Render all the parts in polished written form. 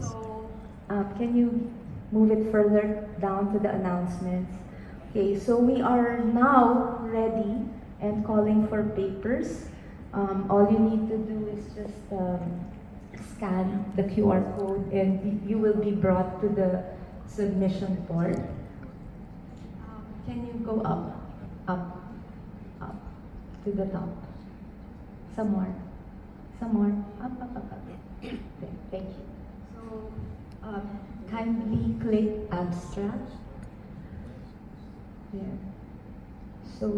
So, can you move it further down to the announcements? Okay, so we are now ready and calling for papers. All you need to do is just scan the QR code and you will be brought to the submission board. Can you go up, up, up to the top? Some more, up. Okay, thank you. So, kindly click abstract. There. So,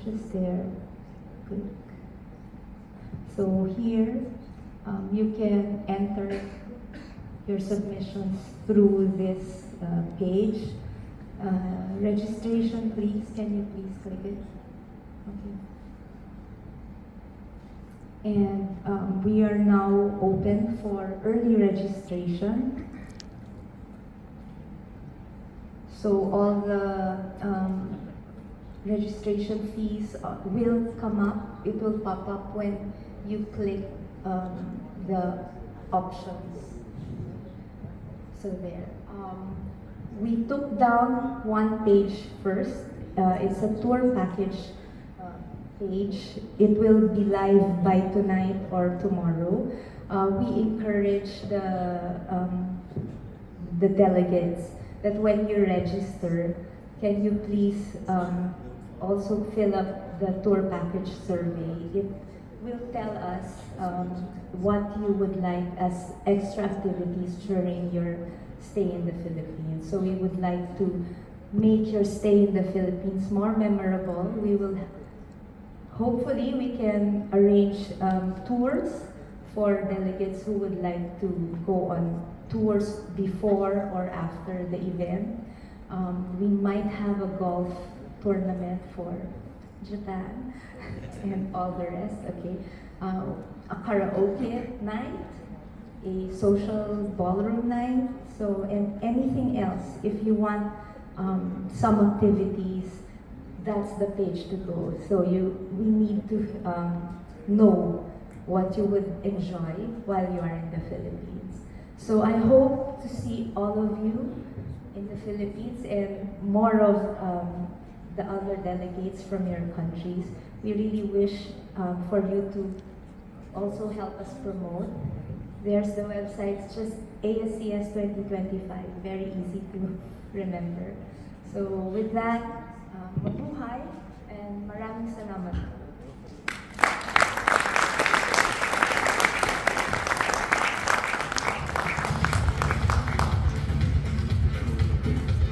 just there. Click. So here, you can enter your submissions through this page. Registration, please. Can you please click it? Okay. And we are now open for early registration. So all the registration fees will come up. It will pop up when you click the options. So there. We took down one page first. It's a tour package page. It will be live by tonight or tomorrow. We encourage the delegates that when you register, can you please also fill up the tour package survey. It will tell us what you would like as extra activities during your stay in the Philippines. So we would like to make your stay in the Philippines more memorable. Hopefully we can arrange tours for delegates who would like to go on tours before or after the event. We might have a golf tournament for Japan and all the rest, okay? A karaoke night, a social ballroom night, so, and anything else. If you want some activities, that's the page to go. So we need to know what you would enjoy while you are in the Philippines. So I hope to see all of you in the Philippines and more of the other delegates from your countries. We really wish for you to also help us promote. There's the website, it's just ASCS 2025, very easy to remember. So with that, mabuhay and maraming salamat.